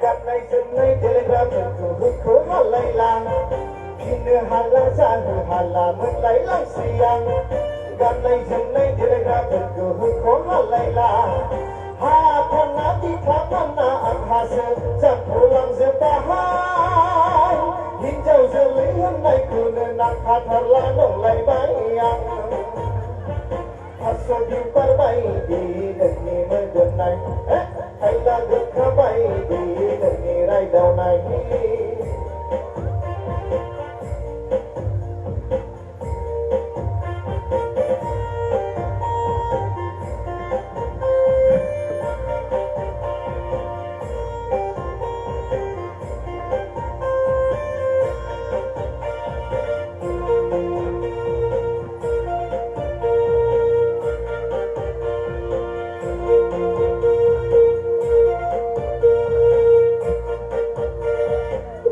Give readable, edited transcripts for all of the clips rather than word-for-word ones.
गाननाय जोमनाय देलायग्राफोरखौ होखोमालायलां फिनो हाला जानो हाला मोनलायलांसै आं गाननाय जोमनाय देलायग्राफोरखौ होखोमालायलां हा फानना बिथा फानना आंहासो जामख'लांजोब्बाय हिनजाव जोलै होननायखौनो नांखाथारला नंलायबाय आं थास' बिबार बायदि नोंनि मोदोमनाय खायला गोखा बायदि नोंनि रायदावनाय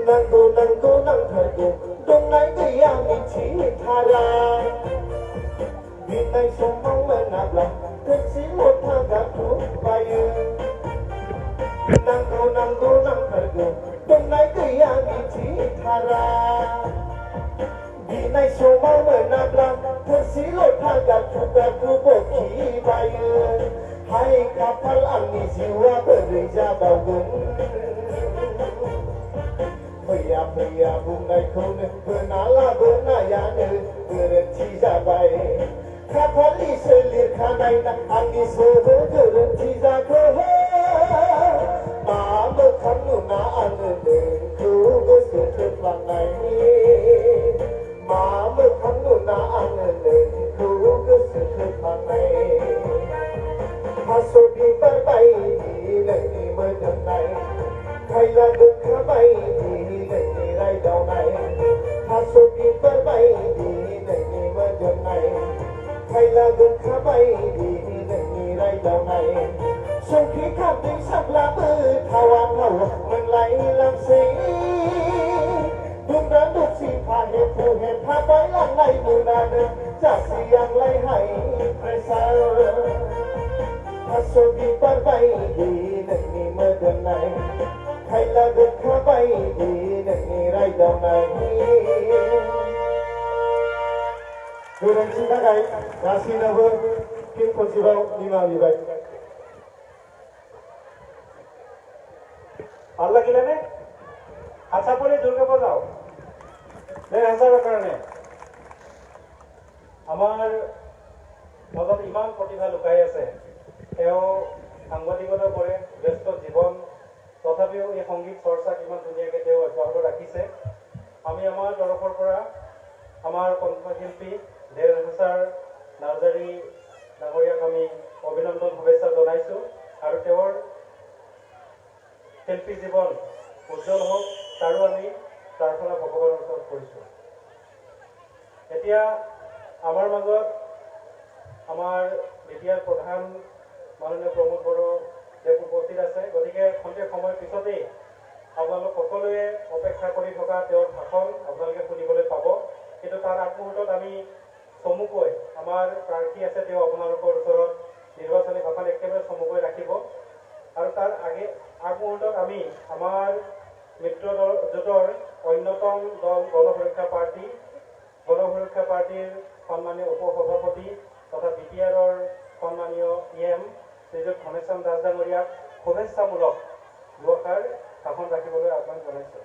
नांगौ नांगौ नांथारगौ दंनाय गैया मिथिथारा बिनाय समाव मोनाब्ला थोरसि लथा गारथ'बायो नांगौ नांगौ नांथारगौ दंनाय गैया मिथिथारा बिनाय समाव मोनाब्ला थोरसि लथा गारथ'गारथु बखिबायो हाय खाफाल आंनि जिउआ बोरै जाबावगोन फैया फैया बुंनायखौनो होना लाबोनायानो गोरोन्थि जाबाय खाफालनिसो लिरखानाय ना आंनिसो गोरोन्थि जाखो मा मोखां नुना आङो नोंखौ गोसो थोफ्लांनाय मा मोखां नुना आङो नोंखौ गोसो थोफ्लांनाय थास' बिबार बायदि नोंनि मोदोमनाय खायला गोखा बायदि नोंनि रायदावनाय थास' बिबार बायदि नोंनि मोदोमनाय खायला गोखा बायदि नोंनि रायदावनाय संख्रि खारदै साब्लाबो थावा थावा मोनलायलांसै दुमना दरसि फाहे फुहे थाबाय लांनाय नुनानै जासै आंलाय हाय प्रेसार थास' बिबार बायदि नोंनि मोदोमनाय खायला गोखा बायदि नोंनि रायदावनाय गोरोन्थिनि थाखाय गासैनोबो फिन खनसेबाव निमाहा बिबाय ভাল লাগিলেনে আশা কৰি জোৰকে বজাও দেৰ হাজাৰৰ কাৰণে আমাৰ মাজত ইমান প্ৰতিভা লুকাই আছে তেওঁ সাংবাদিকতা কৰে ব্যস্ত জীৱন তথাপিও এই সংগীত চৰ্চাক ইমান ধুনীয়াকৈ তেওঁ অব্যাহত ৰাখিছে আমি আমাৰ তৰফৰ পৰা আমাৰ কণ্ঠশিল্পী দেৰ হাজাৰ নাৰ্জাৰী ডাঙৰীয়াক আমি অভিনন্দন শুভেচ্ছা জনাইছোঁ আৰু তেওঁৰ শিল্পী জীৱন উজ্জ্বল হওক তাৰো আমি প্ৰাৰ্থনা ভগৱানৰ ওচৰত কৰিছোঁ এতিয়া আমাৰ মাজত আমাৰ বিটিআৰ প্ৰধান মাননীয় প্ৰমোদ বড়ো দেৱ উপস্থিত আছে গতিকে খন্তেক সময়ৰ পিছতেই আপোনালোক সকলোৱে অপেক্ষা কৰি থকা তেওঁৰ ভাষণ আপোনালোকে শুনিবলৈ পাব কিন্তু তাৰ আগমুহূৰ্তত আমি চমুকৈ আমাৰ প্ৰাৰ্থী আছে তেওঁ আপোনালোকৰ ওচৰত নিৰ্বাচনী ভাষণ একেবাৰে চমুকৈ ৰাখিব আৰু তাৰ আগমুহূৰ্তত আমি আমাৰ মিত্ৰ জোঁটৰ অন্যতম দল গণসুৰক্ষা পাৰ্টিৰ সন্মানীয় উপসভাপতি তথা বিটিআৰৰ সন্মানীয় PM শ্ৰীযুত ঘনেশ্যাম দাস ডাঙৰীয়াক শুভেচ্ছামূলক দুআষাৰ ভাষণ ৰাখিবলৈ আহ্বান জনাইছোঁ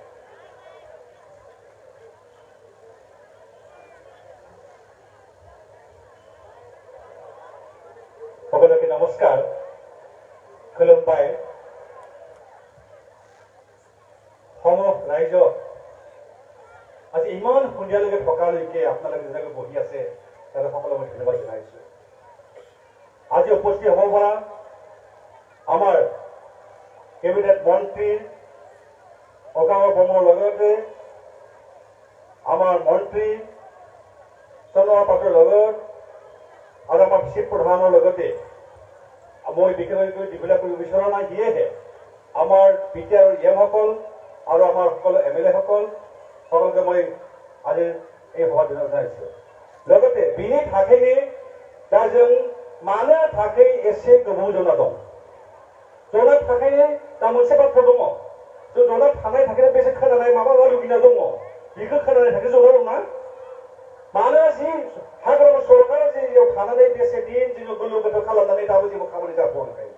সকলোকে নমস্কাৰ খুলুমবাই ৰাইজ আজি ইমান সন্ধিয়ালৈকে থকালৈকে আপোনালোকে যেনেকৈ বহি আছে তাতে সকলোকে মই ধন্যবাদ জনাইছোঁ আজি উপস্থিত হ'ব পৰা আমাৰ কেবিনেট মন্ত্ৰী অগামৰ বৰ্মৰ লগতে আমাৰ মন্ত্ৰী চন্দ্ৰমা পাটোৰ লগত আৰু আমাৰ বিশেষ প্ৰধানৰ লগতে মই বিশেষকৈ দিবলৈ কৰিব বিচৰা নাই দিয়েহে আমাৰ বিটিআৰৰ EMসকল আৰু আমাৰ সকলো MLA সকল সকলোকে মই আজি এই সভাত জনাইছোঁ লগতে बिनि थाखायनो दा जों मानो थाखाय एसे गोबाव जना दं जना थाखायनो दा मोनसे बाथ्रा दङ जों जना थानाय थाखाय बेसे खोनानाय माबा लुगैना दङ बेखौ खोनानाय थाखाय जना दंना मानो जि हाग्रामा सरकारा जियाव थानानै बेसे दिन जोङो गोनो गोथो खालामनानै दाबो जेबो खामानि जाथ'वाखै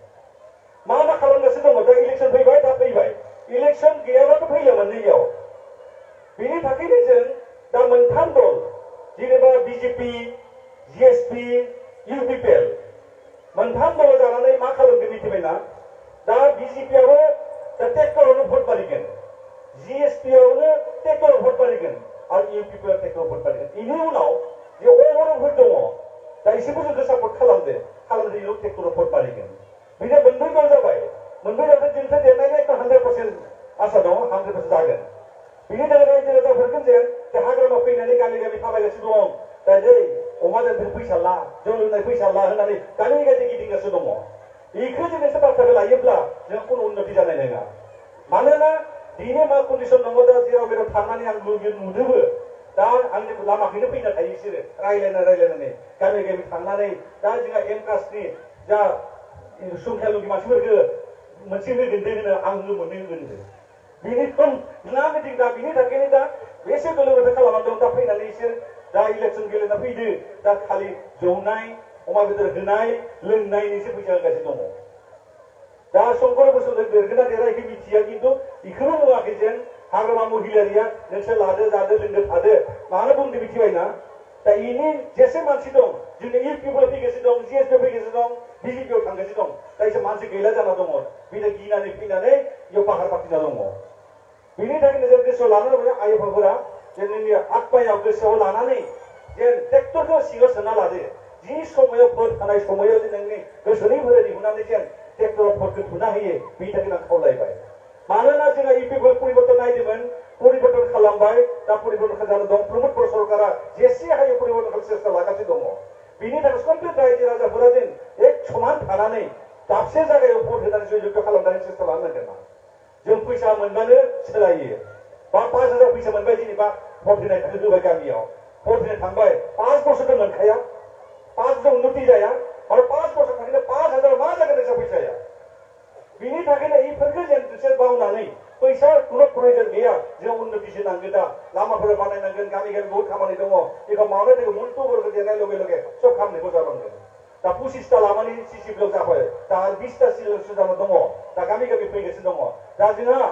मा खालामगासिनो दङ दा इलेक्सन फैबाय दा फैबाय इलेक्सन गैयाबाथ' फैलामोन नैयाव बेनि थाखायनो जों दा मोनथाम दल जेनेबा बिजेपि जिएसपि इउपिपिएल मोनथाम दल जानानै मा खालामगोन मिथिबायना दा बिजेपियाबो दा ट्रेक्टरावनो भट मारिगोन जिएसपियावनो ट्रेक्टराव भट मारिगोन आरो इउपिपिएल ट्रेक्टराव भट मारिगोन बेनि उनाव जे अभारअल भट दङ दा एसेबो जोंखौ सापर्ट खालामदो इयाव ट्रेक्टराव भट मारिगोन बिदिनो मोनब्रै दल जाबाय मोनब्रै दलजों जोंथ' देरनायनि एकदम 100% आसा दङ 100% जागोन बिनि थाखाय रायजो राजाफोरखौ जे हाग्रामा फैनानै गामि गामि थाबायगासिनो दं दा नै अमा दोननो फैसा ला जौ लोंनाय फैसा ला होननानै गामि गामि गिदिंगासिनो दङ बेखौ जों एसे बाथ्राखौ लायोब्ला जों खुनु उन्नति जानाय नङा मानोना दिनै मा कन्डिसन दङ दा जेराव बेराव थांनानै आं नुदोंबो दा आंनि लामाखैनो फैना थायो बिसोरो रायलायनानै गामि गामि थांनानै दा जोंहा एम कास्टनि जा संख्यालुगि मानसिफोरखौ मोनसे होगोन दे होनो आं मोननै होगोन बेनि ना मिथिं दा बिनि थाखायनो दा बेसे गोलो गोथो खालामनानै दं दा फैनानै इसोर दा इलेक्सन गेलेना फैदो दा खालि जौनाय अमा बेदर होनाय लोंनायनिसो फैसा होगासिनो दङ दा शंकर बसुमतारी देरगोन ना देरा बेखौ मिथिया खिन्थु बेखौबो बुङाखै जेन हाग्रामा महिलारिया नोंसोर लादो जादो लोंदो थादो मानो बुंदो मिथिबायना दा इनि जेसे मानसि दं जोंनि इउपिपिआव फैगासिनो दं जिएसपिआव फैगासिनो दं बिजेपिआव थांगासिनो दं दा इसोर मानसि गैला जाना दङ बिनो गिनानै फैनानै इयाव पाहार पाथिना दङ बिनि थाखायनो जों गोसोआव लानानै आइ आफाफोरा जे नोंनि आत्मायाव गोसोआव लानानै जे ट्रेक्टरखौ सिङाव सोना लादो जि समायाव भट थानाय समायाव जे नोंनि गोसोनि भोरे दिहुननानै जेन ट्रेक्टराव भटखौ थुना होयो बिनि थाखायनो आं खावलायबाय मानोना जोंहा इउपिपिएल परिबर्तन नायदोंमोन परिबर्तन खालामबाय दा परिबर्तन जानो दं प्रमद बर सरकारा जेसे हायो परिबर्तन खालामनो सेस्था लागासिनो दङ बिनि थाखाय कमप्लिट रायजो राजाफोरा जेन एक समान थानानै दाबसे जायगायाव भट होनानै जयजग्य खालामनानै सेस्था लानांगोन जों फैसा मोनबानो सोलायो बा 5,000 फैसा मोनबाय जेनेबा भट होनाय थाखो होबाय गामियाव भट होनो थांबाय 5 बोसोरथ' मोनखाया 5 जों उन्नति जाया आरो 5 बोसोर थांनो 5,000 मा जागोन नोंसा फैसाया बिनि थाखायनो बेफोरखौ जेन बिसोर बावनानै फैसा खुनु प्रयजन गैया जों उन्नतिसो नांगोन दा लामाफोर बानायनांगोन गामि गामि बहुत खामानि दङ बेखौ मावनो थाखाय मुलुगफोरखौ देरनाय लगे लगे सब खामानिखौ जालांगोन दा 25टा लामानि सिसि ब्लक जाबाय दा 20टा सिलेक्सन जाना दङ दा गामि गामि फैगासिनो दङ दा जोंहा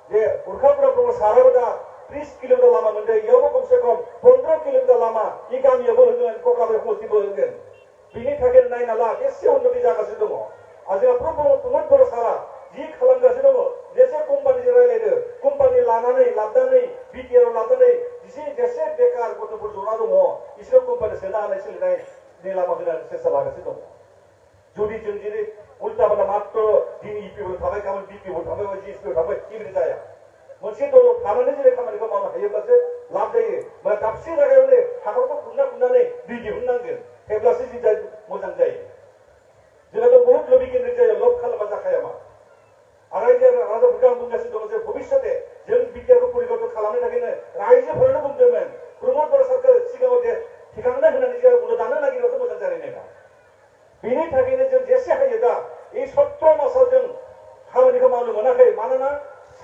जे उरखापुरा ब्रह्म साराबो दा 30 किलोमिटार लामा मोनदों इयावबो खमसे खम 15 किलोमिटार लामा इ गामियावबो होगोन कक्राझार समस्तिबो होगोन बिनि थाखाय नायना ला बेसे उन्नति जागासिनो दङ आरो जोंहा प्रमद बर सारा जि खालामगासिनो दङ जेसे कम्पानिजों रायलायदो कम्पानि लानानै लाबोनानै बिटिआर लाबोनानै जेसे बेकार गथ'फोर जना दङ बिसोर कम्पानि सोनो हानाय सोलिनाय लामा होनानै सेस्था लागासिनो दङ जुदि जों जेरै उल्टा बाला मात्र दिनै इउपिपिआव थाबाय गाबोन बिपिआव थाबाय बा जिएसपिआव थाबाय बेबायदि जाया मोनसे दल थानानै जेरै खामानिखौ मावनो हायोब्लासो लाब जायो बा दाबसे जायगायावनो हाखरखौ खुरनानै दै दिहुननांगोन हेब्लासो जि मोजां जायो जोंहाथ' बहुत लबि केन्द्रिक जायो लब खालामबा जाखाया मा आरो राजाफोरखौ आं बुंगासिनो दङ जे भबिष्यते जों बिटिआरखौ परिबर्तन खालामनो थाखायनो रायजोफोरानो बुंदोंमोन प्रमद बर सारखौ सिगाङाव दे ठिकाना होनानै जों उनाव दानो नागिरबाथ' मोजां जानाय नङा बिनि थाखायनो जों जेसे हायो दा এই 17 मासाव जों खामानिखौ मावनो मोनाखै मानोना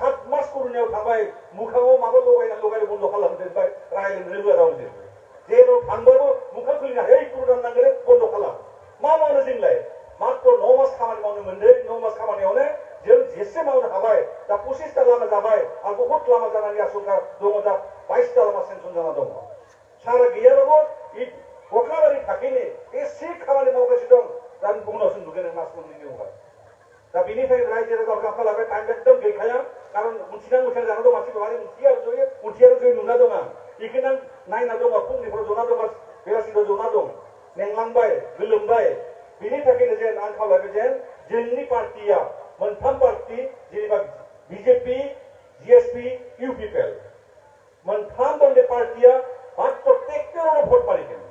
7 मास कर'नायाव थाबाय मुखाङाव माबा लगाय बन्द खालामजोब्बाय रायज्लायनो रोङा रावजों जेराव थांबाबो मुखा खुलिना है कर'ना नांगोन बन्द खालाम मा मावनो जोंलाय मात्र 9 मास खामानि मावनो मोनदों 9 मास खामानियावनो जों जेसे मावनो हाबाय दा 25टा लामा जाबाय आरो बहुत लामा जानानै आसंखा दङ दा 22टा लामा सेंसन जाना दङ सारा गैयाबाबो कक्राझारनि थाखायनो एसे खामानि मावगासिनो दं दा बुंनावसो नुगोन मास मोननैनि उनाव दा बेनिफ्राय रायजो राजाफोरा खालामबाय टाइम एकदम गैखाया खारन मोनथिना जाना दं मानसिफोरा माने मोनथिया जय नुना दं आं बेखौनो नायना दङ फुंनिफ्राय जना दं बेलासिफ्राव जना दं मेंलांबाय गोलोमबाय बिनि थाखायनो जेन आं खावलायबाय जेन जोंनि पार्टिया मोनथाम पार्टी जेनेबा बिजेपि जिएसपि इउपिपिएल मोनथाम दलनि पार्टिया मात्र ट्रेक्टराव भट मारिगोन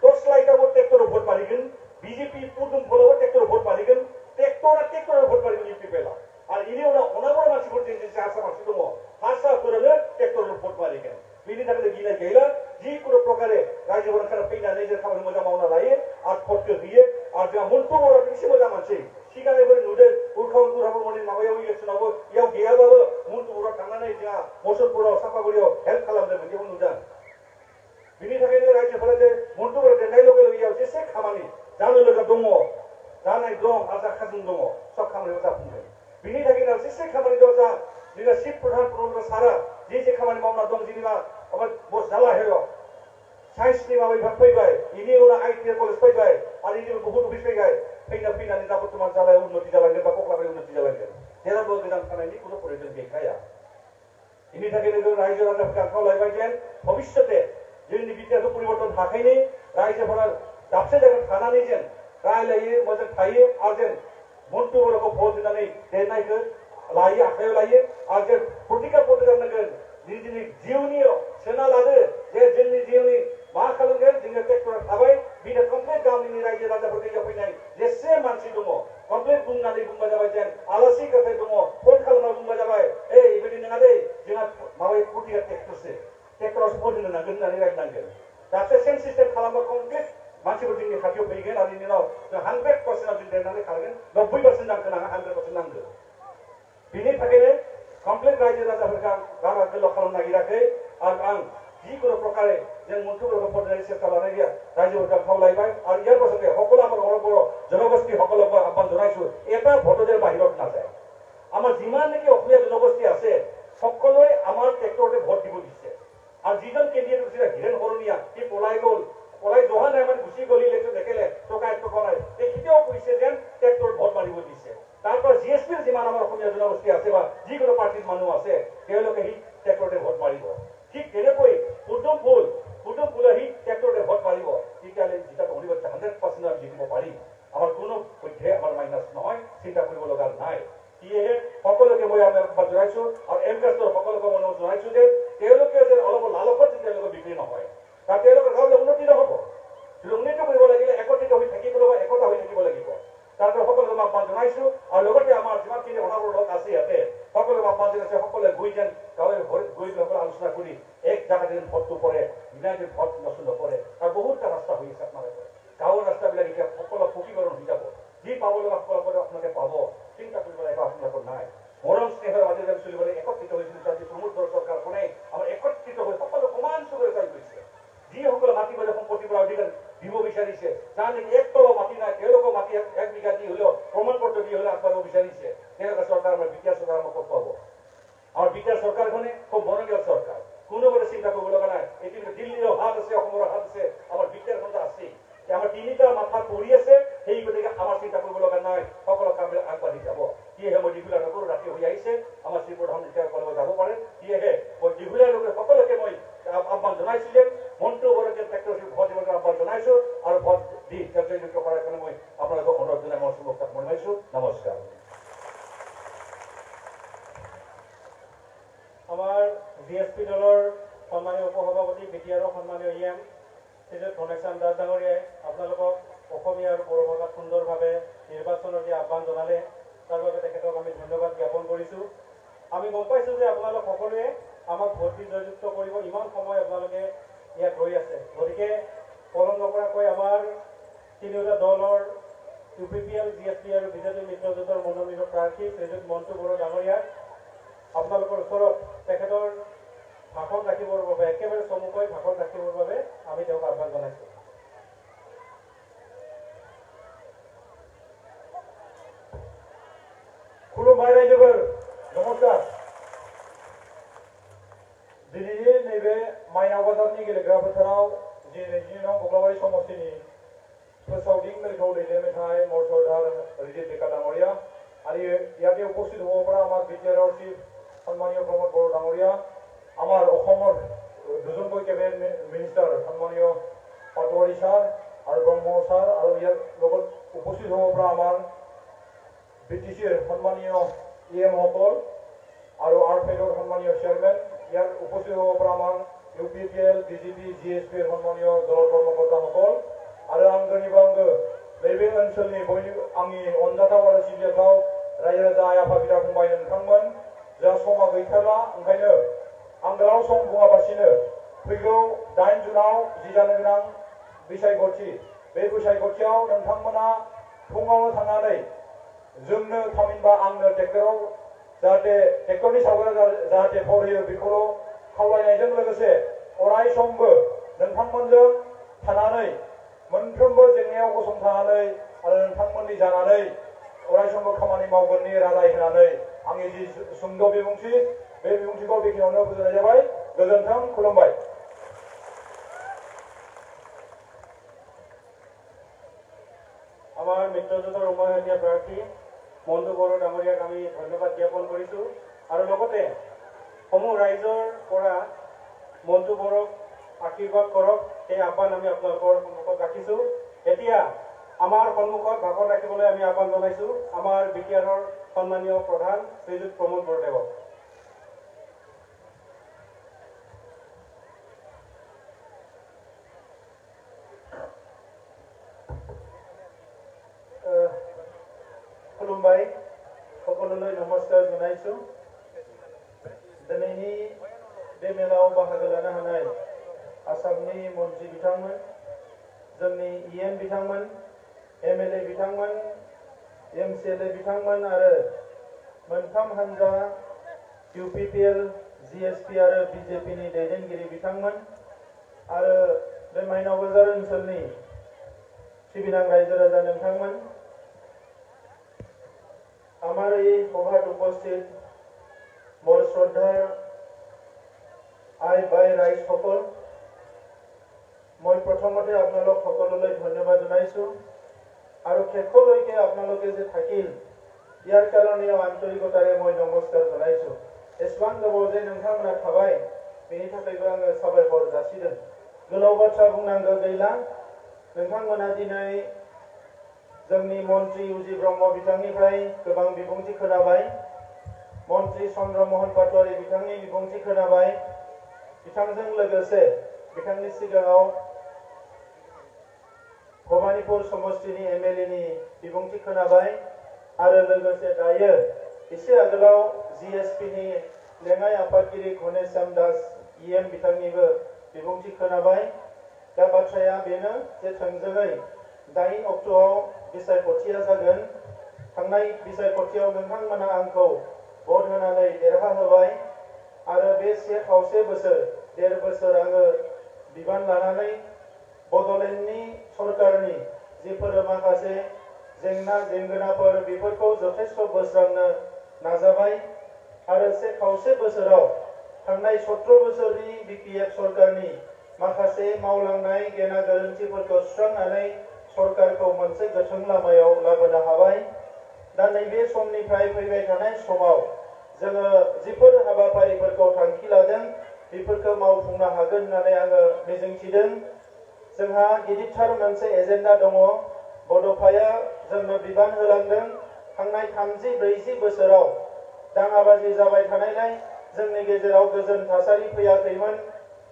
टर्चलाइटआवबो ट्रेक्टराव भट मारिगोन बिजेपि पुदुमफलावबो ट्रेक्टराव भट मारिगोन ट्रेक्टराव भट मारिगोन इउपिपिएलआ आरो इनि उनाव अनाबर मानसिफोर जे हारसा मानसि दङ हारसाफोरानो ट्रेक्टराव भट मारिगोन बिनि थाखाय गिनाय गैला जिखुनु प्रकारे रायजोफोरा ओंखार फैनानै जों खामानि मोजां मावना लायो आरो भटखौ होयो आरो जोंहा मन्टु बर'आ एसे मोजां मानसि सिगांनिफ्राय नुदों उरखापुरनि माबायाव इलेक्सनावबो जेसे खामानि दं जा जोंना चिफ प्रधान प्रधान सारा जे खामानि मावना दं जेनेबा आबाद बस जाला हेयो साइन्सनि माबा बिभाग फैबाय इनि उनाव आइटिआइ कलेज फैबाय आरो इनि बहुत अफिस फैबाय फैनानै दा बर्तमान जालाय उन्नति जालांगोन बा कक्लाबारि उन्नति जालांगोन जेरावबो गोजान थानायनि कुनु प्रयोजन गैखाया इनि थाखायनो जों रायजो राजाफोरखौ आखायाव लायबाय जेन भबिष्यते जोंनि बिटिआरखौ परिबर्तन थाखायनो रायजोफोरा दाबसे जायगायाव थानानै जेन रायलायो मोजां थायो आरो जेन मन्टु बर'खौ भट होनानै देरनायखौ लायो आखायाव लायो आरो जेन प्रतिका भट जानांगोन निजिनि जिउनि सोना लादो जे जोंनि जिउनि मा खालामगोन जोङो ट्रेक्टर थाबाय बिनो कमप्लिट गामिनि रायजो राजाफोरखौ फैनाय जेसे मानसि दङ कमप्लिट बुंनानै बुंबा जाबाय जेन आलासि गथाय दङ फन खालामना बुंबा जाबाय बेबायदि नङा दै जोंहा माबाय प्रतिका ट्रेक्टरावसो भट होनो नांगोन होननानै रायलायनांगोन दासो सेम सिस्टेम खालामबा कमप्लिट मानसिफोर जोंनि खाथियाव फैगोन आरो इनि उनाव जों 100% जों देरनानै खारगोन 90% नांगौ नाङा 100% नांगौ बिनि थाखायनो कमप्लिट रायजो राजाफोरखौ बारा गोलाव खालामनो नागिराखै आरो आं जिकुनु प्रकारे जों मन्थुफोरखौ फरायनायनि सेस्था लानाय गैया रायजोफोरखौ खावलायबाय आरो ইয়াৰ পাছতে সকলো আমাৰ বৰ জনগোষ্ঠী সকলক আহ্বান জনাইছো এটা ভোটৰ বাহিৰত নাযায় আমাৰ যিমান নেকি অসমীয়া জনগোষ্ঠী আছে সকলোৱে আমাৰ ট্ৰেক্টৰতে ভোট দিব দিছে আৰু যিজন কেন্দ্ৰীয় হৈছিল হিৰেণ হৰণীয়া সি পলাই যোৱা নাই মানে গুচি গলি ইলেকশ্যন দেখিলে টকা এক টকা নাই তেখেতেও কৈছে যেন ট্ৰেক্টৰ ভোট মাৰিব দিছে তাৰপৰা জিএছপিৰ যিমান আমাৰ অসমীয়া জনগোষ্ঠী আছে বা যিকোনো পাৰ্টিৰ মানুহ আছে তেওঁলোকে সি ট্ৰেক্টৰতে ভোট মাৰিব ঠিক তেনেকৈ পুদুম ফুল আহি ট্ৰেক্টৰতে ভোট মাৰিব তেতিয়াহ'লে যিটা অনিবাৰ্য 100% আমি জিকিব পাৰিম আমাৰ কোনো পক্ষে আমাৰ মাইনাছ নহয় চিন্তা কৰিব লগা নাই সেয়েহে সকলোকে মই আহ্বান জনাইছো আৰু এমকাষ্টৰ সকলোকে মই জনাইছো যে তেওঁলোকে যেন অলপ লালসত তেওঁলোকে বিক্ৰী নহয় কাৰণ তেওঁলোকৰ গাঁৱলৈ উন্নতি নহ'ব উন্নতি কৰিব লাগিলে একত্ৰিত হৈ থাকিব লাগিব একতা হৈ থাকিব লাগিব তাৰ কাৰণে সকলোকে মই আহ্বান জনাইছো আৰু লগতে আমাৰ যিমানখিনি অনাগত লোক আছে ইয়াতে সকলোকে আহ্বান জনাইছে সকলোৱে গৈ যেন গাঁৱে গৈ সকলোৱে আলোচনা কৰি এক জাগাতে যেন ভোটটো পৰে ইউনাইটেড ভোট নপৰে আৰু বহুতটা ৰাস্তা হৈ আছে আপোনালোকে গাঁৱৰ ৰাস্তাবিলাক এতিয়া সকলো পকীকৰণ হৈ যাব যি পাব লগা সকলোকে আপোনালোকে পাব চিন্তা কৰিব লাগিব আপোনালোকৰ নাই মৰম স্নেহৰ মাজেৰে চলিবলৈ একত্ৰিত হৈছিল আজি প্ৰমোদ বড়ো চৰকাৰখনে আমাৰ একত্ৰিত হৈ সকলো সমান চকুৰে চাই গৈছে যিসকলে মাটি বাৰী সম্পত্তিৰ পৰা অধিকাৰ দিব বিচাৰিছে যাৰ নেকি এক তলৰ মাটি নাই তেওঁলোকৰ মাটি 1 বিঘা দি হ'লেও প্ৰমাণ পত্ৰ দি হ'লেও আগবাঢ়িব বিচাৰিছে তেওঁলোকে চৰকাৰ আমাৰ বিটিআৰ চৰকাৰ আমাক ক'ত পাব আমাৰ বিটিআৰ চৰকাৰখনে খুব মনোনীয় চৰকাৰ কোনোবাৰে চিন্তা কৰিব লগা নাই এতিয়া দিল্লীৰ হাত আছে অসমৰ হাত আছে আমাৰ বিটিআৰখন আছে আমাৰ তিনিটা মাথা পৰি আছে সেই গতিকে আমাৰ চিন্তা কৰিব লগা নাই সকলো কাম আগবাঢ়ি যাব সেয়েহে মই দীঘলীয়া নকৰো ৰাতি হৈ আহিছে আমাৰ শ্ৰী প্ৰধান এতিয়া কলেজ যাব পাৰে সেয়েহে মই দীঘলীয়া নকৰি সকলোকে মই আহ্বান জনাইছো যে মন্টু বড়োকে ট্ৰেক্টৰ ভোট দিবলৈ আহ্বান জনাইছো আৰু ভোট দি জয়যুক্ত কৰাৰ কাৰণে মই আপোনালোকক অনুৰোধ জনাই মই শুভেচ্ছা জনাইছো নমস্কাৰ আমাৰ জিএছপি দলৰ সন্মানীয় উপসভাপতি বিটিআৰৰ সন্মানীয় ইএম শ্ৰীযুত ধনেশ্যাম দাস ডাঙৰীয়াই আপোনালোকক অসমীয়া আৰু বড়ো ভাষাত সুন্দৰভাৱে নিৰ্বাচনৰ যি আহ্বান জনালে তাৰ বাবে তেখেতক আমি ধন্যবাদ জ্ঞাপন কৰিছোঁ আমি গম পাইছোঁ যে আপোনালোক সকলোৱে আমাক ভোট দি জয়যুক্ত কৰিব ইমান সময় আপোনালোকে ইয়াত ৰৈ আছে গতিকে পলম নকৰাকৈ আমাৰ তিনিওটা দলৰ ইউপিপিএল জিএছপি আৰু বিজেপি মিত্ৰজোঁটৰ মনোনীত প্ৰাৰ্থী শ্ৰীযুত মন্টু বড়ো ডাঙৰীয়াক আপোনালোকৰ ওচৰত তেখেতৰ ভাষণ ৰাখিবৰ বাবে একেবাৰে চমুকৈ ভাষণ ৰাখিবৰ বাবে আমি তেওঁক আহ্বান জনাইছোঁ खुलुमबाय रायजोफोर नमस्कार दिनैनि नैबे माइनाव बाजारनि गेलेग्रा फोथाराव जि 22 नं कक्लाबारि समष्टिनि फोसावदिं मेलखौ दैदेनबाय थानाय मर्सदार रिजित डेका डाङरिया आरो ইয়াতে উপস্থিত হ'ব পৰা আমাৰ বিটিআৰৰ চিফ সন্মানীয় প্ৰমোদ বড়ো ডাঙৰীয়া আমাৰ অসমৰ দুজনকৈ কেবিনেট মিনিষ্টাৰ সন্মানীয় পাটোৱাৰী ছাৰ আৰু ব্ৰহ্ম ছাৰ আৰু ইয়াৰ লগত উপস্থিত হ'ব পৰা আমাৰ বিটিচিৰ সন্মানীয় ইএম সকল আৰু আৰফেডৰ সন্মানীয় চেয়াৰমেন ইয়াৰ উপস্থিত হ'ব পৰা আমাৰ ইউপিপিএল বিজেপি জিএছপিৰ সন্মানীয় দলৰ কৰ্মকৰ্তাসকল आरो आं दिनैबो आङो नैबे ओनसोलनि आंनि अनजाथाव आरो सिबिजाथाव रायजो राजा आइ आफा बिदा फंबाय नोंथांमोन जोंहा समा गैथारला ओंखायनो आं गोलाव सम बुङाबासिनो फैगौ 8 जुनाव जि जानो गोनां बिसायख'थि बे बिसायख'थियाव नोंथांमोना फुङावनो थांनानै जोंनो थामहिनबा आंनो ट्रेक्टराव जाहाथे ट्रेक्टरनि सावगारिया जाहाथे भट होयो बेखौल' खावलायनायजों लोगोसे अराय समबो नोंथांमोनजों थानानै मोनफ्रोमबो जेंनायाव गसंथानानै आरो नोंथांमोननि जानानै अराय समबो खामानि मावगोननि रादाय होनानै आंनि जि सुंद' बिबुंथि बे बिबुंथिखौ बेखिनियावनो फोजोबनाय जाबाय। गोजोन्थों, खुलुमबाय। আমাৰ মিত্ৰজোঁটৰ উমৈহতীয়া প্ৰাৰ্থী মণ্টু বড়ো ডাঙৰীয়াক আমি ধন্যবাদ জ্ঞাপন কৰিছোঁ আৰু লগতে সমূহ ৰাইজৰ পৰা মণ্টু বড়োক আশীৰ্বাদ কৰক সেই আহ্বান আমি আপোনালোকৰ সন্মুখত ৰাখিছোঁ। এতিয়া আমাৰ সন্মুখত ভাষণ ৰাখিবলৈ আমি আহ্বান জনাইছোঁ আমাৰ বিটিআৰৰ সন্মানীয় প্ৰধান শ্ৰীযুত প্ৰমোদ বৰদেৱক। खुलुमबाय, সকলোলৈ नमस्कार জনাইছো। दिनैनि बे मेलाव बाहागो लानो हानाय आसामनि मन्त्रि बिथांमोन, जोंनि EM बिथांमोन, MLA बिथांमोन, MCLA बिथांमोन आरो मोनथाम हान्जा UPPL, GSP आरो BJP नि दैदेनगिरि बिथांमोन आरो बे माइनाव बाजार ओनसोलनि सिबिनां रायजो राजा नोंथांमोन, আমার এই সভাত উপস্থিত মোৰ শ্ৰদ্ধাৰ আই বাই ৰাইজ সকল, মই প্ৰথমতে আপোনালোক সকলোলৈ ধন্যবাদ জনাইছোঁ আৰু শেষলৈকে আপোনালোকে যে থাকিল ইয়াৰ কাৰণেও আন্তৰিকতাৰে মই নমস্কাৰ জনাইছোঁ। এसेबां गोबाव जे नोंथांमोना थाबाय बेनि थाखायबो आङो साबायखर जासिदों। गोलाव बाथ्रा बुंनांगौ गैला, नोंथांमोना दिनै जोंनि मन्त्रि उजि ब्रह्म बिथांनिफ्राय गोबां बिबुंथि खोनाबाय, मन्त्रि चन्द्र महन पाटवारी बिथांनि बिबुंथि खोनाबाय, बिथांजों लोगोसे बिथांनि सिगाङाव भबानिपुर समष्टिनि MLA नि बिबुंथि खोनाबाय आरो लोगोसे दायो एसे आगोलाव GSP नि लेङाइ आफादगिरि घनेश्याम दास EM बिथांनिबो बिबुंथि खोनाबाय। दा बाथ्राया बेनो जे थोंजोङै 8 अक्ट'आव बिसायख'थिया जागोन। थांनाय बिसायख'थियाव नोंथांमोना आंखौ भट होनानै देरहाहोबाय आरो बे 1.5 बोसोर 1.5 बोसोर आङो बिबान लानानै बड'लेण्डनि सरकारनि जिफोर माखासे जेंना जेंगोनाफोर बेफोरखौ जथेस्थ' बोस्रांनो नाजाबाय आरो 1.5 बोसोराव थांनाय 17 बोसोरनि BPF सरकारनि माखासे मावलांनाय गेना गोरोन्थिफोरखौ सुस्रांनानै सरकारखौ मोनसे गोथों लामायाव लाबोनो हाबाय। दा नैबे समनिफ्राय फैबाय थानाय समाव जोङो जिफोर हाबाफारिफोरखौ थांखि लादों बेफोरखौ मावफुंनो हागोन होननानै आङो मिजिंथिदों। जोंहा गिदिरथार मोनसे एजेन्डा दङ। बड'फाया जोंनो बिबान होलांदों। थांनाय 30-40 बोसोराव दाङाबाजि जाबाय थानायलाय जोंनि गेजेराव गोजोन थासारि फैयाखैमोन,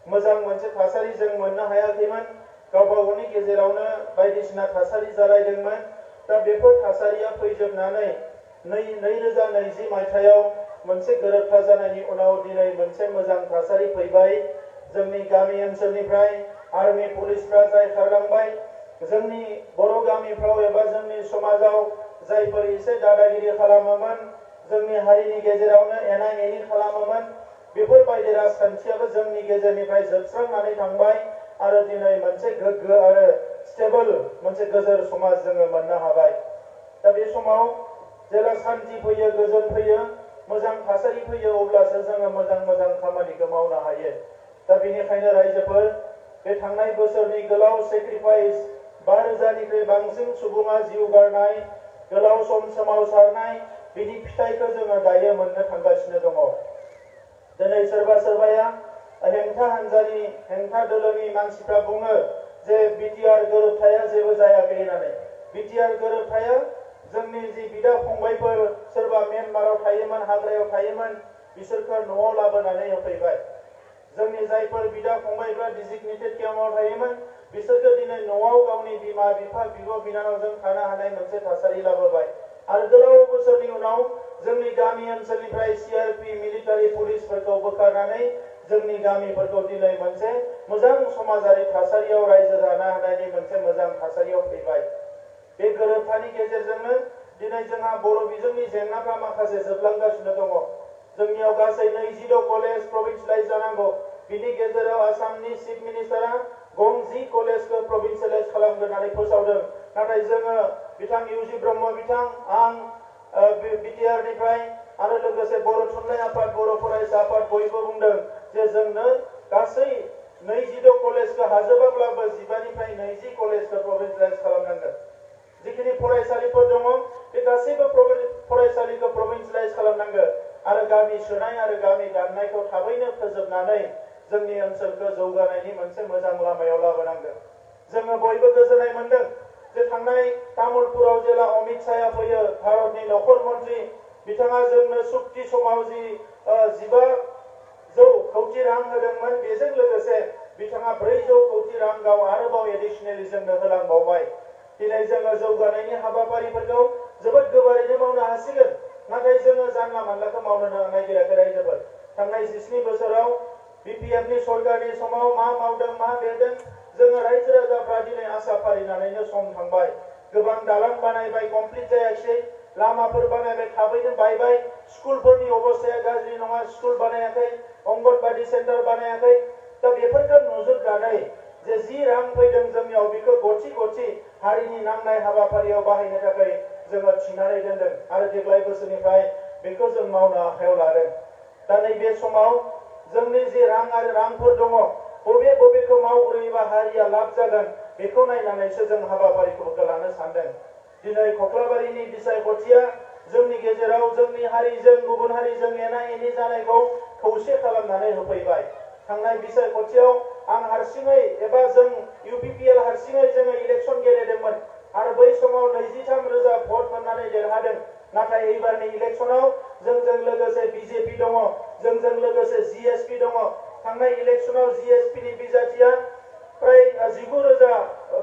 मोजां मोनसे थासारि जों मोननो हायाखैमोन। गावबा गावनि गेजेरावनो बायदिसिना थासारि जालायदोंमोन। दा बेफोर थासारिया फैजोबनानै 2020 मायथाइयाव मोनसे गोरोबथा जानायनि उनाव दिनै मोनसे मोजां थासारि फैबाय। जोंनि गामि ओनसोलनिफ्राय आर्मि पुलिसफ्रा जाय खारलांबाय, जोंनि बर' गामिफ्राव एबा जोंनि समाजाव जायफोर एसे दादागिरि खालामोमोन, जोंनि हारिनि गेजेरावनो एना एनि खालामोमोन, बेफोरबायदि राजखान्थियाबो जोंनि गेजेरनिफ्राय जोबस्रांनानै थांबाय आरो दिनै मोनसे गोग्गो आरो स्टेबल मोनसे गोजोर समाज जोङो मोननो हाबाय। दा बे समाव जेला शान्ति फैयो, गोजोन फैयो, मोजां थासारि फैयो, अब्लासो जोङो मोजां खामानिखौ मावनो हायो। दा बेनिखायनो रायजोफोर, बे थांनाय बोसोरनि गोलाव सेक्रिफाइस 5,000निख्रुइ बांसिन सुबुङा जिउ गारनाय, गोलाव सम सोमावसारनाय, बिनि फिथाइखौ जोङो दायो मोननो थांगासिनो दङ। दिनै सोरबा सोरबाया हेंथा हान्जानि हेंथा दोलोनि मानसिफ्रा बुङो जे BTR गोरोबथाया जेबो जायाखै होननानै। BTR गोरोबथाया जोंनि जि बिदा फंबायफोर सोरबा म्यानमाराव थायोमोन, हाग्रायाव थायोमोन, बिसोरखौ न'आव लाबोनानै होफैबाय। जोंनि जायफोर बिदा फंबायफ्रा डिजिगनेटेड केम्पआव थायोमोन, बिसोरखौ दिनै न'आव गावनि बिमा बिफा बिब' बिनानावजों थानो हानाय मोनसे थासारि लाबोबाय। आरो गोलाव बोसोरनि उनाव जोंनि गामि ओनसोलनिफ्राय CRP मिलिटारि पुलिसफोरखौ बोखारनानै जोंनि गामिफोरखौ दिनै मोनसे मोजां समाजारि थासारियाव रायजो जानो हानायनि मोनसे मोजां थासारियाव फैबाय। बे गोरोबथानि गेजेरजोंनो दिनै जोंहा बर' बिजोंनि जेंनाफ्रा माखासे जोबलांगासिनो दङ। जोंनियाव गासै 26 कलेज प्रभिन्सियेलाइज जानांगौ। बिनि गेजेराव आसामनि चिफ मिनिस्टारा गं 10 कलेजखौ प्रभिन्सियेलाइज खालामगोन होननानै फोसावदों। नाथाय जोङो बिथां UG ब्रह्म बिथां, आं BTR निफ्राय आरो लोगोसे बर' थुनलाइ आफाद बर' फरायसा आफाद बयबो बुंदों जे जोंनो गासै 26 कलेजखौ हाजोबाब्लाबो 15निफ्राय 20 कलेजखौ प्रभिन्सियेलाइज खालामनांगोन। जिखिनि फरायसालिफोर दङ बे गासैबो फरायसालिखौ प्रभिन्सियेलाइज खालामनांगोन आरो गामि सोनाय आरो गामि दाननायखौ थाबैनो फोजोबनानै जोंनि ओनसोलखौ जौगानायनि मोनसे मोजां लामायाव लाबोनांगोन। जोङो बयबो गोजोननाय मोनदों जे थांनाय तामुलपुराव जेला अमित शाहया फैयो भारतनि नखर मन्त्रि बिथाङा जोंनो सुक्ति समाव जि 1500 कौटि रां होदोंमोन बेजों लोगोसे बिथाङा 400 कौटि रां गाव आरोबाव एडिशनेलि जोंनो होलांबावबाय। दिनै जोङो जौगानायनि हाबाफारिफोरखौ जोबोद गोबारैनो मावनो हासिगोन नाथाय जोङो जानला मानलाखौ मावनो नागिराखै रायजोफोर। थांनाय 17 बोसोराव बिपिएफनि सरकारनि समाव मा मावदों मा बेरदों जोङो रायजो राजाफ्रा दिनै आसा फारिनानैनो सम थांबाय। गोबां दालां बानायबाय कमप्लिट जायाखै, लामाफोर बानायबाय थाबैनो बायबाय, स्कुलफोरनि अबस्थाया गाज्रि नङा स्कुल बानायाखै, अंगनबादि सेन्टार बानायाखै। दा बेफोरखौ नोजोरनानै जे जि रां फैदों जोंनियाव बेखौ गथि गथि हारिनि नांनाय हाबाफारियाव बाहायनो थाखाय जोङो थिनानै दोनदों आरो देग्लाय बोसोरनिफ्राय बेखौ जों मावनो आखायाव लादों। दा नैबे समाव जोंनि जे रां आरो रांफोर दङ बबेखौ मावग्रोयोबा हारिया लाब जागोन बेखौ नायनानैसो जों हाबाफारिफोरखौ लानो सानदों। दिनै कक्लाबारिनि बिसायख'थिया जोंनि गेजेराव जोंनि हारिजों गुबुन हारिजों एना एनि जानायखौ खौसे खालामनानै होफैबाय। थांनाय बिसायख'थियाव आं हारसिङै एबा जों इउपिपिएल हारसिङै जोङो इलेक्सन गेलेदोंमोन आरो बै समाव 23,000 भट मोननानै देरहादों। नाथाय एबारनि इलेक्सनाव जोंजों लोगोसे बिजेपि दङ, जोंजों लोगोसे जिएसपि दङ। थांनाय इलेक्सनाव जिएसपिनि बिजाथिया प्राय 19,000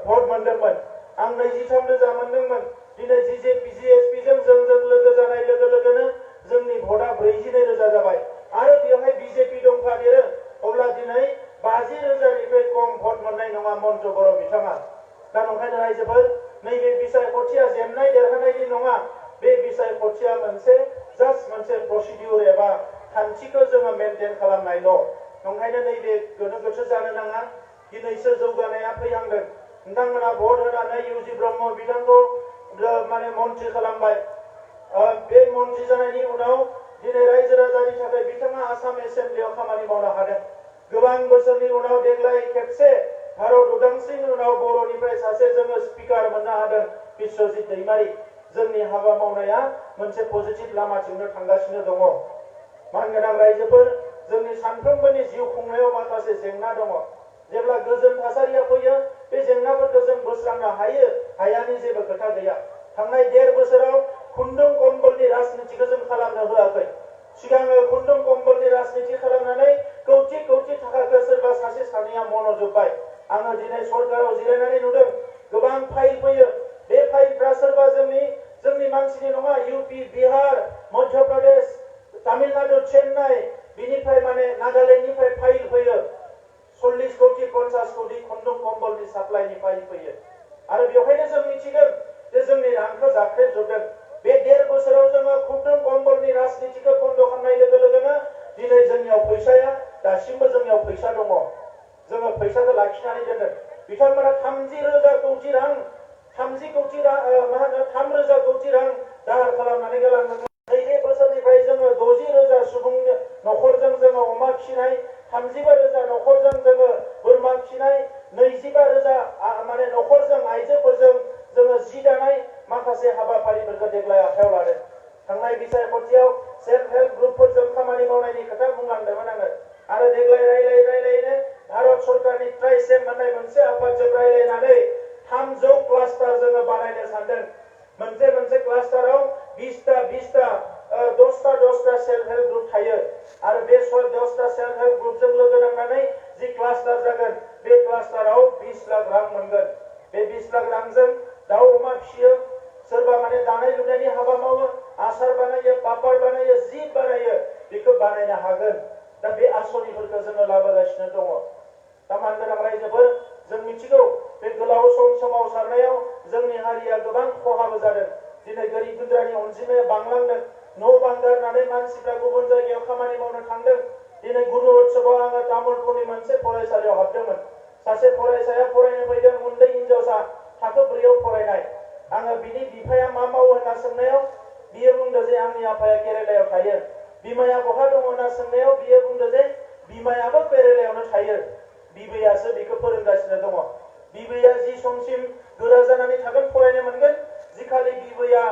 भट मोनदोंमोन, आं 23,000 मोनदोंमोन। दिनै जिएसपिजों जोंजों लोगो जानाय लोगो लोगोनो जोंनि भटआ 42,000 जाबाय आरो बेवहाय बिजेपि दंफादेरो अब्ला दिनै 50,000निफ्राय खम भट मोननाय नङा मन्टु बर' बिथाङा। दा नंखायनो रायजोफोर नैबे बिसायख'थिया जेननाय देरहानायनि नङा, बे बिसायख'थिया जास्ट मोनसे प्रसिडिउर एबा खान्थिखौ जोङो मेनटेन खालामनायल'। नंखायनो नैबे गोनो गोथो जानो नाङा। दिनैसो जौगानाया फैहांदों। नोंथांमोना भट होनानै इउजि ब्रह्म बिथांखौ माने मन्त्रि खालामबाय। बे मन्त्रि जानायनि उनाव दिनै रायजो राजानि थाखाय बिथाङा आसाम एसेम्ब्लियाव खामानि मावनो हादों। गोबां बोसोरनि उनाव देग्लाय खेबसे भारत उदांस्रिनि उनाव बर'निफ्राय सासे जोङो स्पिकार मोननो हादों बिश्वजित दैमारी। जोंनि हाबा मावनाया मोनसे पजिटिभ लामाथिंनो थांगासिनो दङ। मानगोनां रायजोफोर जोंनि सानफ्रोमबोनि जिउ खुंनायाव माखासे जेंना दङ। जेब्ला गोजोन थासारिया फैयो बे जेंनाफोरखौ जों बोस्रांनो हायानि जेबो खोथा गैया। थांनाय 1.5 बोसोराव खुन्दुं कम्बलनि राजनितिखौ जों खालामनो होआखै। सिगाङो खुन्दुं कम्बलनि राजनिति खालामनानै कौटि कौटि थाखाखौ सोरबा सासे सानैया मन'जोब्बाय। आङो दिनै सरकाराव जिरायनानै नुदों गोबां फाइल फैयो। बे फाइलफ्रा सोरबा जोंनि मानसिनि नङा, इउपि, बिहार, मध्य प्रदेश, तामिलनाडु, चेन्नाइ, बिनिफ्राय माने नागालेण्डनिफ्राय फाइल फैयो। 40 कौटि 50 कौटि खुन्दुं कम्बलनि साप्लाइनि फाइल फैयो आरो बेवहायनो जों मिथिदों जे जोंनि रांखौ जाख्रेबजोबदों। बे 1.5 बोसोराव जोङो खुन्दुं कम्बलनि राजनितिखौ बन्द खालामनाय लोगो लोगोनो दिनै जोंनियाव फैसाया दासिमबो जोंनियाव फैसा दङ। जोङो फैसाखौ लाखिनानै दोनदों। बिथांमोना 30,000 कौटि रां 3,000 कौटि रां दाहार खालामनानै गालांदोंमोन। नैबे बोसोरनिफ्राय जोङो 60,000 सुबुंनि नखरजों जोङो अमा फिसिनाय, 35,000 नखरजों जोङो बोरमा फिसिनाय, 25,000 माने नखरजों आइजोफोरजों जोङो जि दानाय माखासे हाबाफारिफोरखौ देग्लाय आखायाव लादों। थांनाय बिसायख'थियाव सेल्फ हेल्प ग्रुपफोरजों खामानि मावनायनि खोथा बुंलांदोंमोन आङो आरो देग्लाय रायलायनो भारत सरकारनि ट्राइसेम होननाय मोनसे आफादजों रायलायनानै 300 क्लास्टार जोङो बानायनो सानदों। मोनसे क्लास्टाराव 20टा 10टा सेल्फ हेल्प ग्रुप थायो आरो बे 10टा सेल्फ हेल्प ग्रुपजों लोगो नांनानै जि क्लास्टार जागोन बे क्लास्टाराव 20 लाख रां मोनगोन। बे 20 लाख रांजों दाउ अमा फिसियो, सोरबा माने दानाय लुनायनि हाबा मावो, आसार बानायो, पापड़ बानायो, जि बानायो, बेखौ बानायनो हागोन। दा बे आसनिफोरखौ जोङो लाबोगासिनो दङ। दा मानगोनां रायजोफोर जों मिथिगौ बे गोलाव सोमावसारनायाव जोंनि हारिया गोबां खहाबो जादों। दिनै गोरिब गुन्द्रानि अनजिमाया बांलांदों। न' बां गारनानै मानसिफ्रा गुबुन जायगायाव खामानि मावनो थांदों। दिनै गुरु उत्सवाव आङो तामुलपुरनि मोनसे फरायसालियाव हाबदोंमोन। सासे फरायसाया फरायनो फैदों, उन्दै हिनजावसा, थाखो 4 आव फरायनाय। आङो बिनि बिफाया मा मावो होनना सोंनायाव बियो बुंदों जे आंनि आफाया केरेलायाव थायो बिमाया बहा दङ होनना सोंनायाव बियो बुंदों जे बिमायाबो केरेलायावनो थायो बिबैयासो बेखौ फोरोंगासिनो दङ बिबैया जि समसिम गोरा जानानै थागोन फरायनो मोनगोन जिखालि बिबैया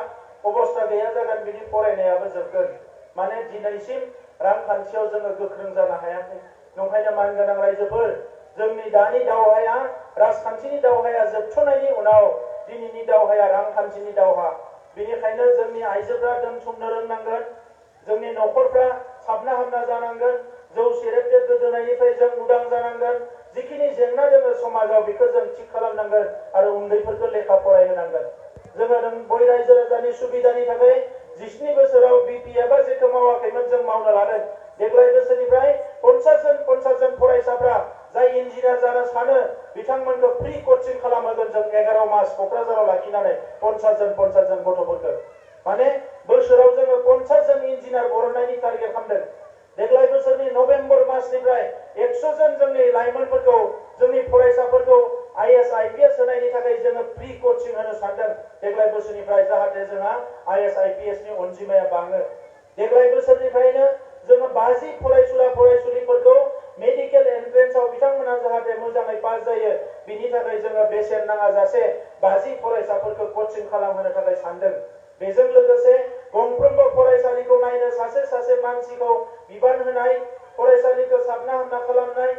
अबस्था गैया जागोन बिनि फरायनायाबो जोबगोन माने दिनैसिम रांखान्थियाव जोङो गोख्रों जानो हायाखै नंखायनो मानगोनां रायजोफोर जोंनि दानि दावहाया राजखान्थिनि दावहाया जोबथ'नायनि उनाव दिनैनि दावहाया रांखान्थिनि दावहा बेनिखायनो जोंनि आइजोफ्रा दोनथुमनो रोंनांगोन जोंनि न'खरफ्रा साबना हामना जानांगोन जौ सेरेबजों गोदोनायनिफ्राय जों उदां जानांगोन जिखिनि जेंना दङ समाजाव बेखौ जों थिग खालामनांगोन आरो उन्दैफोरखौ लेखा फरायहोनांगोन जोङो बै रायजो राजानि सुबिदानि थाखाय 17 बोसोराव बिपिएफआ जेखौ मावाखैमोन जों मावनो लादों देग्लाय बोसोरनिफ्राय 50 जन फरायसाफ्रा जाय इन्जिनियार जानो सानो बिथांमोनखौ फ्रि कचिं खालामहोगोन जों 11 मास क'क्राझाराव लाखिनानै 50 जन गथ'फोरखौ माने बोसोराव जोङो 50 जन इन्जिनियार बरननायनि टारगेट खालामदों देग्लाय बोसोरनि नभेम्बर मासनिफ्राय 100 जन जोंनि लाइमोनफोरखौ जोंनि फरायसाफोरखौ आईएएस आईपीएस होनायनि थाखाय जोङो फ्रि कचिं होनो सानदों देग्लाय बोसोरनिफ्राय जाहाथे जोंहा आईएएस आईपीएस नि अनजिमाया बाङो देग्लाय बोसोरनिफ्रायनो जोङो 50 फरायसुलिफोरखौ मेडिकेल एन्ट्रेन्सआव बिथांमोना जाहाथे मोजाङै पास जायो बिनि थाखाय जोङो बेसेन नाङाजासे 50 फरायसाफोरखौ कचिं खालामहोनो थाखाय सानदों बेजों लोगोसे गंफ्रोमबो फरायसालिखौ नायनो सासे मानसिखौ बिबान होनाय फरायसालिखौ साबना हामना खालामनाय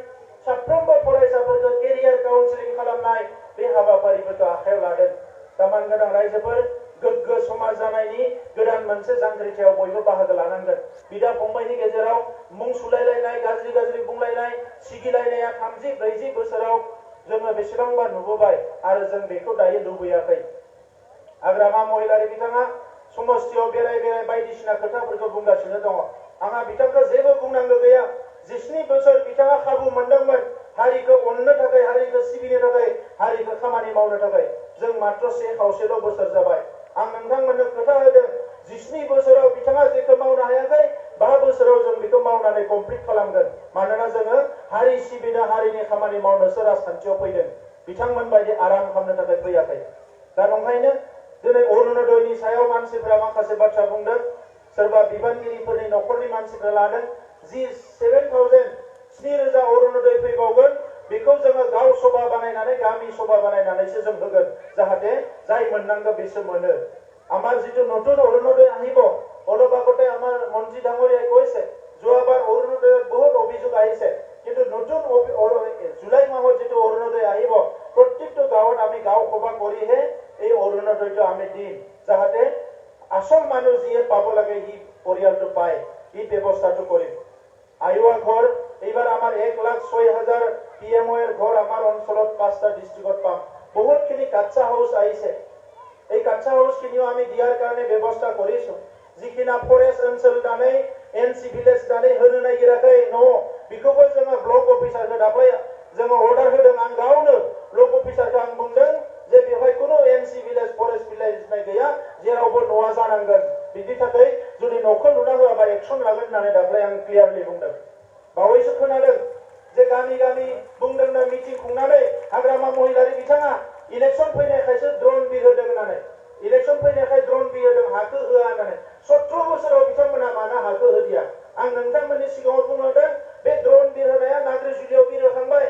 साफ्रोमबो फरायसाफोरखौ केरियार काउन्सिलिं खालामनाय बे हाबाफारिफोरखौ आखायाव लादों दामान गोनां रायजोफोर गोग्गो समाज जानायनि गोदान मोनसे जांख्रिथायाव बयबो बाहागो लानांगोन बिदा फंबायनि गेजेराव मुं सुलायलायनाय गाज्रि बुंलायनाय सिगिलायनाया 30-40 बोसोराव जोङो बेसेबांबा नुबोबाय आरो जों बेखौ दायो लुबैयाखै हाग्रामा महिलारि बिथाङा समस्थियाव बेराय बायदिसिना खोथाफोरखौ बुंगासिनो दङ आंहा बिथांखौ जेबो बुंनांगौ गैया 17 बोसोर बिथाङा खाबु मोनदोंमोन हारिखौ अननो थाखाय हारिखौ सिबिनो थाखाय हारिखौ खामानि मावनो थाखाय जों मात्र 1.5 बोसोर जाबाय आं नोंथांमोननो खोथा होदों 17 बोसोराव बिथाङा जेखौ मावनो हायाखै 5 बोसोराव जों बेखौ मावनानै कमप्लिट खालामगोन मानोना जोङो हारि सिबिनो हारिनि खामानि मावनोसो राजखान्थियाव फैदों बिथांमोन बायदि आराम खालामनो थाखाय फैयाखै दा नंखायनो दिनै अरुणोदयनि सायाव मानसिफ्रा माखासे बाथ्रा बुंदों सोरबा बिबानगिरिफोरनि न'खरनि मानसिफ्रा लादों जि 7,000 अरुणोदय फैबावगोन बेखौ जोङो गाव सभा बानायनानै गामि सभा बानायनानैसो जों होगोन जाहाथे जाय मोननांगौ बेसो मोनो আমাৰ যিটো নতুন অৰুণোদয় আহিব অলপ আগতে আমাৰ মন্ত্ৰী ডাঙৰীয়াই কৈছে যোৱাবাৰ অৰুণোদয়ত বহুত অভিযোগ আহিছে কিন্তু নতুন জুলাই মাহত যিটো অৰুণোদয় আহিব প্ৰত্যেকটো গাঁৱত আমি গাঁও সভা কৰিহে এই অৰুণোদয়টো আমি দিম যাহাতে আসল মানুহ যিয়ে পাব লাগে ই পৰিয়ালটো পায় এই ব্যৱস্থাটো কৰিম আইৱা ঘৰ এইবাৰ আমাৰ 1,06,000 পিএমঅ এর ঘৰ আমাৰ অঞ্চলত 5টা ডিস্ট্ৰিক্টত পাম বহুতখিনি কাচ্চা হাউস আহিছে এই কাচ্চা হাউস খিনিও আমি দিয়াৰ কাৰণে ব্যৱস্থা কৰিছো যিখিনা ফৰেষ্ট অঞ্চল দাनै এনসি ভিলেজ দাनै होनो नागिराखै न' बेखौबो जोङो ब्लक अफिसारखौ दाख्लै जोङो अर्डार होदों आं गावनो ब्लक अफिसारखौ आं बुंदों जे बेवहाय कुनु एनसि भिलेज फरेस्ट भिलेज गैया जेरावबो न'आ जानांगोन बिनि थाखाय जुदि न'खौ लुना होआबा एक्सन लागोन होननानै दाख्लै आं क्लियारलि बुंदों बावैसो खोनादों जे गामि बुंदोंनो मिटिं खुंनानै हाग्रामा महिलारि बिथाङा इलेक्शन फैनायखायसो ड्रोन बिर होदों होननानै इलेक्शन फैनायखाय ड्रोन बिर होदों हाखौ होआ होननानै 17 बोसोराव बिथांमोना मानो हाखौ होदिया आं नोंथांमोननि सिगाङाव बुंहरदों बे ड्रोन बिर होनाया नाग्रिजुलियाव बिर होखांबाय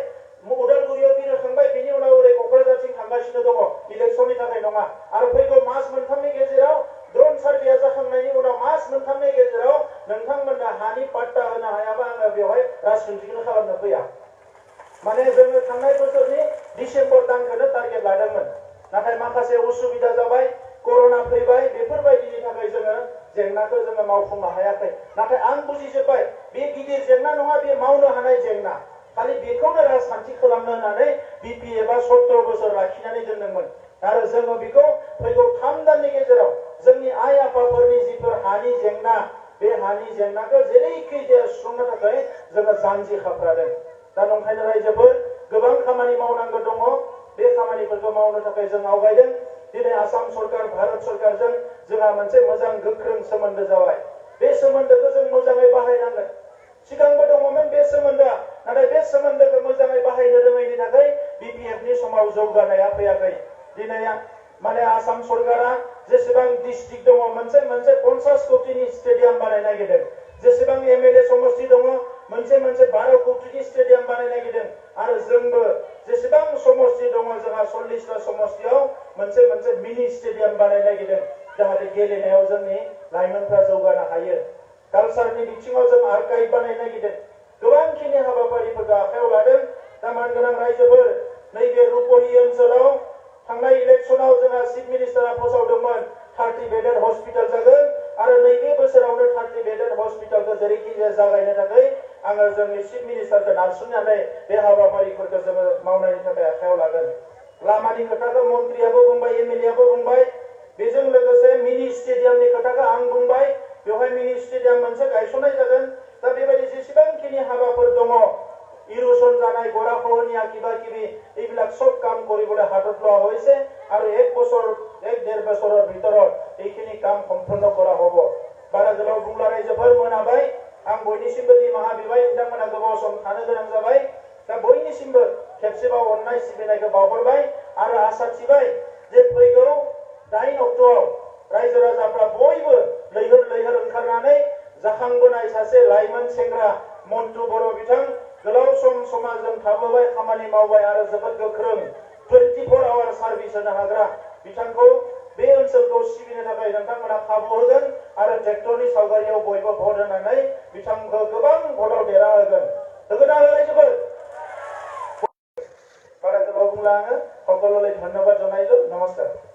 उदालगुरियाव बिर होखांबाय बिनि उनाव ओरै क'क्राझारथिं थांगासिनो दङ इलेक्शननि थाखाय नङा आरो फैगौ मास मोनथामनि गेजेराव ड्रोन सार्भेया जाखांनायनि उनाव मास मोनथामनि गेजेराव नोंथांमोननो हानि पाट्टा होनो हायाबा आङो बेवहाय राजखान्थिखौनो खालामनो फैया माने जोङो थांनाय बोसोरनि डिसेम्बर दानखौनो टारगेट लादोंमोन नाथाय माखासे उसुबिदा जाबाय कर'ना फैबाय बेफोरबायदिनि थाखाय जोङो जेंनाखौ जोङो मावफुंनो हायाखै नाथाय आं बुजिजोब्बाय बे गिदिर जेंना नङा बे मावनो हानाय जेंना खालि बेखौनो राजखान्थि खालामनो होननानै बिपिएफआ 17 बोसोर लाखिनानै दोनदोंमोन आरो जोङो बेखौ फैगौ 3 दाननि गेजेराव जोंनि आइ आफाफोरनि जिफोर हानि जेंना बे हानि जेंनाखौ जेरैखिजाया सुस्रांनो थाखाय जोङो जानजि खाफ्रादों दा नंखायनो रायजोफोर गोबां खामानि मावनांगौ दङ बे खामानिफोरखौ मावनो थाखाय जों आवगायदों दिनै आसाम सरकार भारत सरकारजों जोंहा मोनसे मोजां गोख्रों सोमोन्दो जाबाय बे सोमोन्दोखौ जों मोजाङै बाहायनांगोन सिगांबो दङमोन बे सोमोन्दोआ नाथाय बे सोमोन्दोखौ मोजाङै बाहायनो रोङैनि थाखाय बिपिएफनि समाव जौगानाया फैयाखै दिनै माने आसाम सरकारा जेसेबां डिस्ट्रिक्ट दङ मोनसे मोनसे 50 कोटिनि स्टेडियाम बानायनो नागिरदों जेसेबां एमएलए समष्टि दङ मोनसे मोनसे 12 कोटिनि स्टेडियाम बानायनो नागिरदों आरो जोंबो जेसेबां समष्टि दङ जोंहा 40टा समष्टियाव मोनसे मोनसे मिनि स्टेडियाम बानायनो नागिरदों जाहाथे गेलेनायाव जोंनि लाइमोनफ्रा जौगानो हायो कालचारनि बिथिङाव जों आर्काइभ बानायनो नागिरदों गोबांखिनि हाबाफारिफोरखौ आखायाव लादों दा मानगोनां रायजोफोर नैबे रुपहि ओनसोलाव थांनाय इलेक्सनाव जोंहा चिफ मिनिस्टारा फोसावदोंमोन 30 बेडेड हस्पिटाल जागोन आरो नैबे बोसोरावनो 30 बेडेड हस्पिटालखौ जेरैखि जाया जागायनो थाखाय आङो जोंनि चिफ मिनिस्टारखौ नारसिननानै बे हाबाफारिफोरखौ जोङो मावनायनि थाखाय आखायाव लागोन लामानि खोथाखौ मन्त्रियाबो बुंबाय एमएलएआबो बुंबाय बेजों लोगोसे मिनि स्टेडियामनि खोथाखौ आं बुंबाय बेवहाय मिनि स्टेडियाम मोनसे गायसननाय जागोन दा बेबायदि जेसेबांखिनि हाबाफोर दङ इरुसन जानाय गराखहनिया किबा किबि এইবিলাক সব কাম কৰিবলৈ হাতত লোৱা হৈছে আৰু 1-1.5 বছৰৰ ভিতৰত এইখিনি কাম সম্পূৰ্ণ কৰা হ'ব বাৰা গোলাव बुंला रायजोफोर मोनाबाय आं बयनिसिमबो निमाहा बिबाय नोंथांमोना गोबाव सम थानो गोनां जाबाय दा बयनिसिमबो खेबसेबाव अननाय सिबिनायखौ बावहरबाय आरो आसा थिबाय जे फैगौ 9 अक्ट'आव रायजो राजाफ्रा बयबो लैहोर लैहोर ओंखारनानै जाखांबोनाय सासे लाइमोन सेंग्रा मन्टु बर' बिथां गोलाव सम समाजजों थाबोबाय खामानि मावबाय आरो जोबोद गोख्रों 24 आवार सार्भिस होनो हाग्रा बिथांखौ बे ओनसोलखौ सिबिनो थाखाय नोंथांमोना खाबु होगोन आरो ट्रेक्टरनि सावगारियाव बयबो भट होनानै बिथांखौ गोबां भटआव देरहाहोगोन होगोन ना रायजोफोर बारा गोबाव बुंला आङो সকলোলৈ ধন্যবাদ জনাইছো নমস্কাৰ